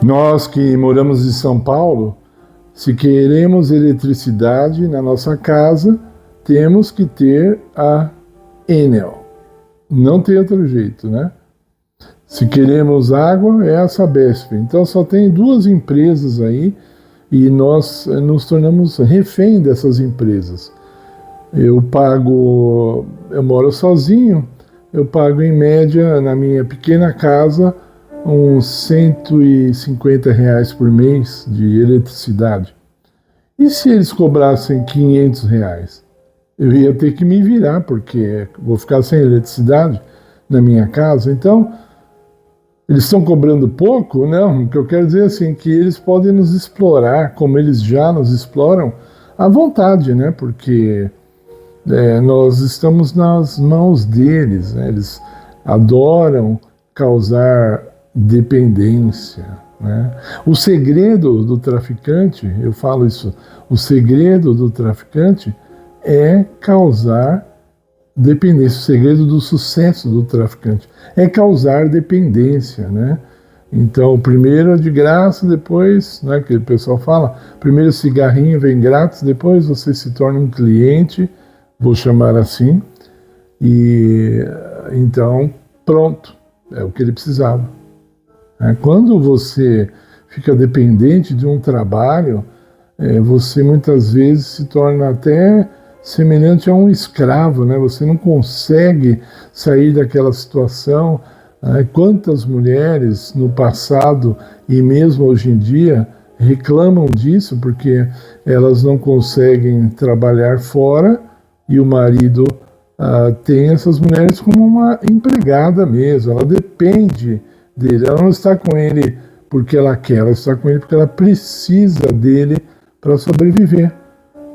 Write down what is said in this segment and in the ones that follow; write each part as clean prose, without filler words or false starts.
Nós que moramos em São Paulo, se queremos eletricidade na nossa casa, temos que ter a Enel. Não tem outro jeito, né? Se queremos água, é a Sabesp. Então só tem duas empresas aí e nós nos tornamos refém dessas empresas. Eu moro sozinho, eu pago em média na minha pequena casa uns R$ 150 por mês de eletricidade. E se eles cobrassem R$ 500? Eu ia ter que me virar, porque vou ficar sem eletricidade na minha casa. Então, eles estão cobrando pouco? Não, o que eu quero dizer é assim, que eles podem nos explorar, como eles já nos exploram, à vontade, né? Porque nós estamos nas mãos deles, né? Eles adoram causar dependência, né? O segredo do traficante, eu falo isso, o segredo do traficante é causar dependência. O segredo do sucesso do traficante é causar dependência, né? Então, primeiro é de graça, depois, né, que o pessoal fala, primeiro o cigarrinho vem grátis, depois você se torna um cliente, vou chamar assim, e então, pronto, é o que ele precisava. Quando você fica dependente de um trabalho, você muitas vezes se torna até semelhante a um escravo, né? Você não consegue sair daquela situação. Quantas mulheres no passado e mesmo hoje em dia reclamam disso porque elas não conseguem trabalhar fora e o marido tem essas mulheres como uma empregada mesmo, ela depende dele, ela não está com ele porque ela quer, ela está com ele porque ela precisa dele para sobreviver.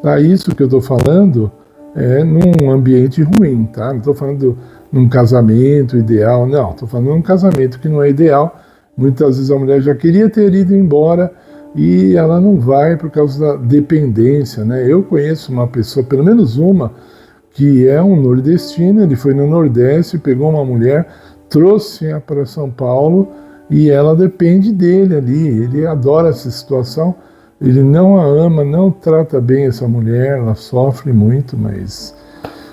Tá? Isso que eu estou falando é num ambiente ruim, tá? Não estou falando num casamento ideal, não, estou falando num casamento que não é ideal. Muitas vezes a mulher já queria ter ido embora e ela não vai por causa da dependência, né? Eu conheço uma pessoa, pelo menos uma, que é um nordestino, ele foi no Nordeste, pegou uma mulher, trouxe-a para São Paulo e ela depende dele ali, ele adora essa situação, ele não a ama, não trata bem essa mulher, ela sofre muito, mas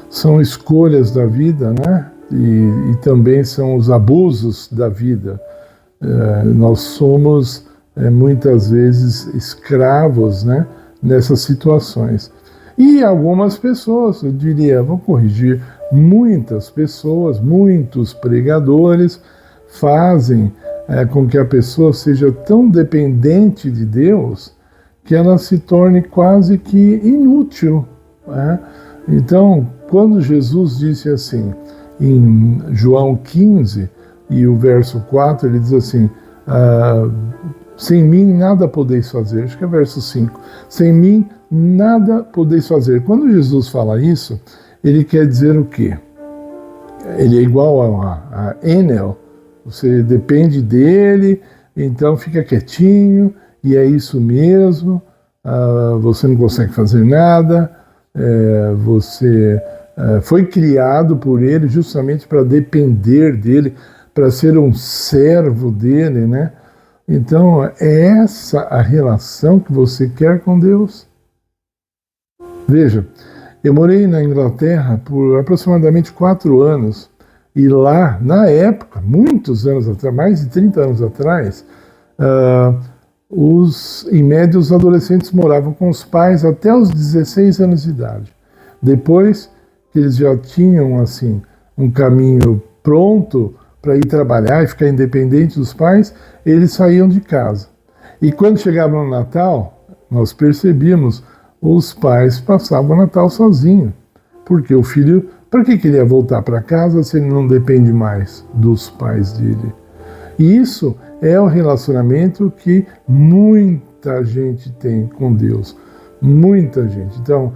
são escolhas da vida, né? E também são os abusos da vida. Nós somos muitas vezes escravos, né, nessas situações. E algumas pessoas, eu diria, vou corrigir, muitas pessoas, muitos pregadores fazem com que a pessoa seja tão dependente de Deus que ela se torne quase que inútil, né? Então, quando Jesus disse assim, em João 15, e o verso 4, ele diz assim, sem mim nada podeis fazer, acho que é verso 5, sem mim nada podeis fazer. Quando Jesus fala isso, ele quer dizer o quê? Ele é igual a Enel, você depende dele, então fica quietinho, e é isso mesmo, você não consegue fazer nada, você foi criado por ele justamente para depender dele, para ser um servo dele, né? Então, é essa a relação que você quer com Deus? Veja, eu morei na Inglaterra por aproximadamente 4 anos, e lá, na época, muitos anos atrás, mais de 30 anos atrás, em média, os adolescentes moravam com os pais até os 16 anos de idade. Depois que eles já tinham assim um caminho pronto para ir trabalhar e ficar independente dos pais, eles saíam de casa. E quando chegavam no Natal, nós percebíamos, os pais passavam o Natal sozinhos. Porque o filho, para que ele ia voltar para casa se ele não depende mais dos pais dele? E isso é o relacionamento que muita gente tem com Deus. Muita gente. Então,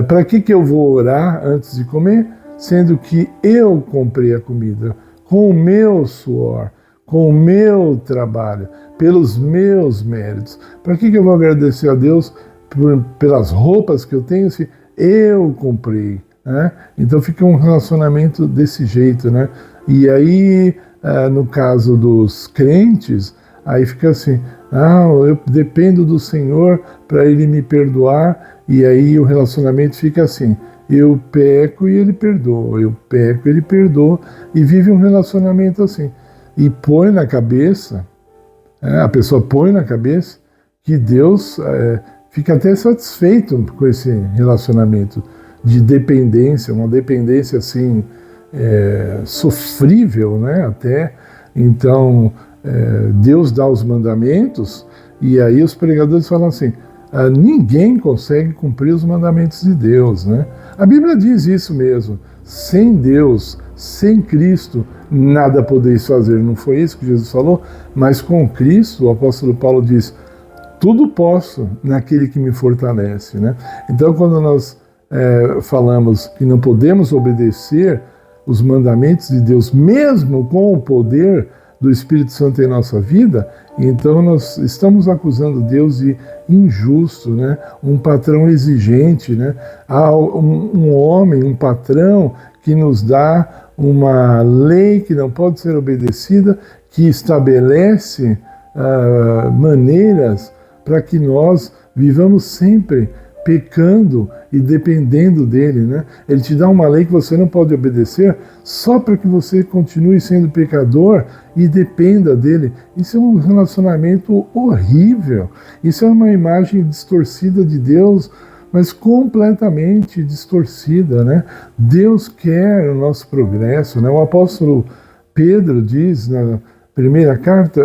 para que eu vou orar antes de comer? Sendo que eu comprei a comida com o meu suor, com o meu trabalho, pelos meus méritos. Para que eu vou agradecer a Deus pelas roupas que eu tenho se eu comprei? Né? Então fica um relacionamento desse jeito, né? E aí, no caso dos crentes, aí fica assim, eu dependo do Senhor para Ele me perdoar, e aí o relacionamento fica assim, eu peco e Ele perdoa, eu peco e Ele perdoa, e vive um relacionamento assim. E põe na cabeça, a pessoa põe na cabeça que Deus fica até satisfeito com esse relacionamento de dependência, uma dependência assim, sofrível, né? Até então Deus dá os mandamentos e aí os pregadores falam assim, ninguém consegue cumprir os mandamentos de Deus, né? A Bíblia diz isso mesmo, sem Deus, sem Cristo, nada podeis fazer. Não foi isso que Jesus falou? Mas com Cristo, o apóstolo Paulo diz, tudo posso naquele que me fortalece, né? Então quando nós falamos que não podemos obedecer os mandamentos de Deus, mesmo com o poder do Espírito Santo em nossa vida, então nós estamos acusando Deus de injusto, né? Um patrão exigente, né? Há um homem, um patrão que nos dá uma lei que não pode ser obedecida, que estabelece maneiras para que nós vivamos sempre pecando e dependendo dele, né? Ele te dá uma lei que você não pode obedecer só para que você continue sendo pecador e dependa dele. Isso é um relacionamento horrível. Isso é uma imagem distorcida de Deus, mas completamente distorcida, né? Deus quer o nosso progresso, né? O apóstolo Pedro diz na primeira carta,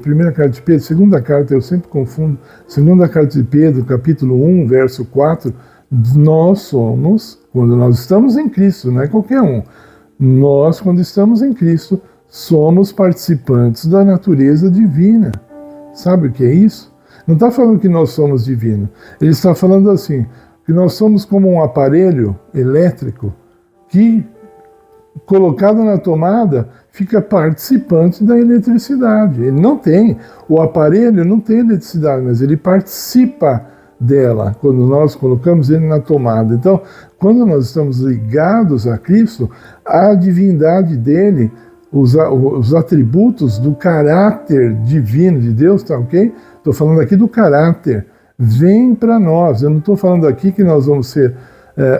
primeira carta de Pedro, segunda carta, eu sempre confundo, segunda carta de Pedro, capítulo 1, verso 4, nós somos, quando nós estamos em Cristo, não é qualquer um, nós, quando estamos em Cristo, somos participantes da natureza divina. Sabe o que é isso? Não está falando que nós somos divinos, ele está falando assim, que nós somos como um aparelho elétrico que, colocado na tomada, fica participante da eletricidade. Ele não tem, o aparelho não tem eletricidade, mas ele participa dela, quando nós colocamos ele na tomada. Então, quando nós estamos ligados a Cristo, a divindade dele, os atributos do caráter divino de Deus, tá ok? Estou falando aqui do caráter, vem para nós. Eu não estou falando aqui que nós vamos ser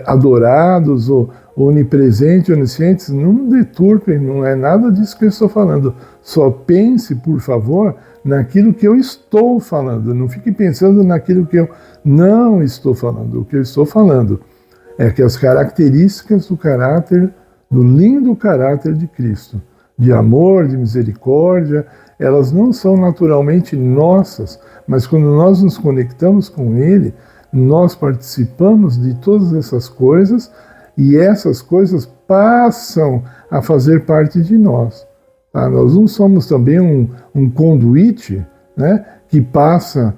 adorados ou onipresentes, oniscientes. Não deturpem, não é nada disso que eu estou falando. Só pense, por favor, naquilo que eu estou falando. Não fique pensando naquilo que eu não estou falando. O que eu estou falando é que as características do caráter, do lindo caráter de Cristo, de amor, de misericórdia, elas não são naturalmente nossas, mas quando nós nos conectamos com Ele, nós participamos de todas essas coisas e essas coisas passam a fazer parte de nós. Tá? Nós não somos também um conduíte, né, que passa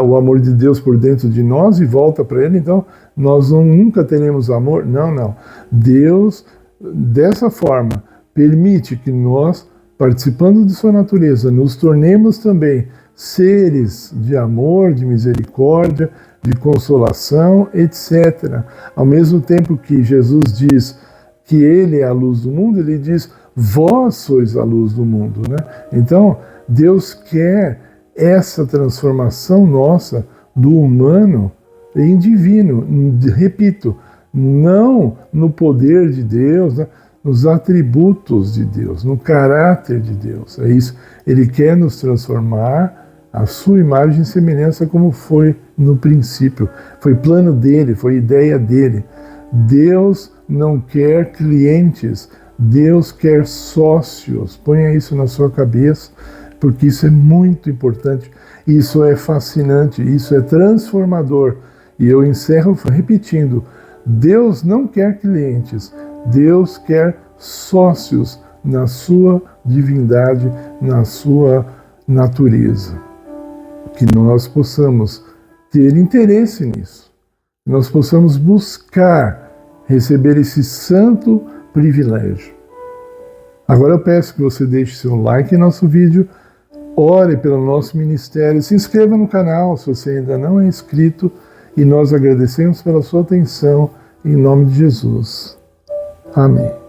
o amor de Deus por dentro de nós e volta para Ele, então nós nunca teremos amor. Não, não. Deus, dessa forma, permite que nós, participando de sua natureza, nos tornemos também seres de amor, de misericórdia, de consolação, etc. Ao mesmo tempo que Jesus diz que Ele é a luz do mundo, Ele diz, vós sois a luz do mundo, né? Então, Deus quer essa transformação nossa do humano em divino. Repito, não no poder de Deus, né? Nos atributos de Deus, no caráter de Deus. É isso. Ele quer nos transformar a sua imagem e semelhança como foi no princípio. Foi plano dele, foi ideia dele. Deus não quer clientes, Deus quer sócios. Ponha isso na sua cabeça, porque isso é muito importante, isso é fascinante, isso é transformador. E eu encerro repetindo, Deus não quer clientes, Deus quer sócios na sua divindade, na sua natureza. Que nós possamos ter interesse nisso, que nós possamos buscar receber esse santo privilégio. Agora eu peço que você deixe seu like em nosso vídeo, ore pelo nosso ministério, se inscreva no canal se você ainda não é inscrito e nós agradecemos pela sua atenção em nome de Jesus. Amém.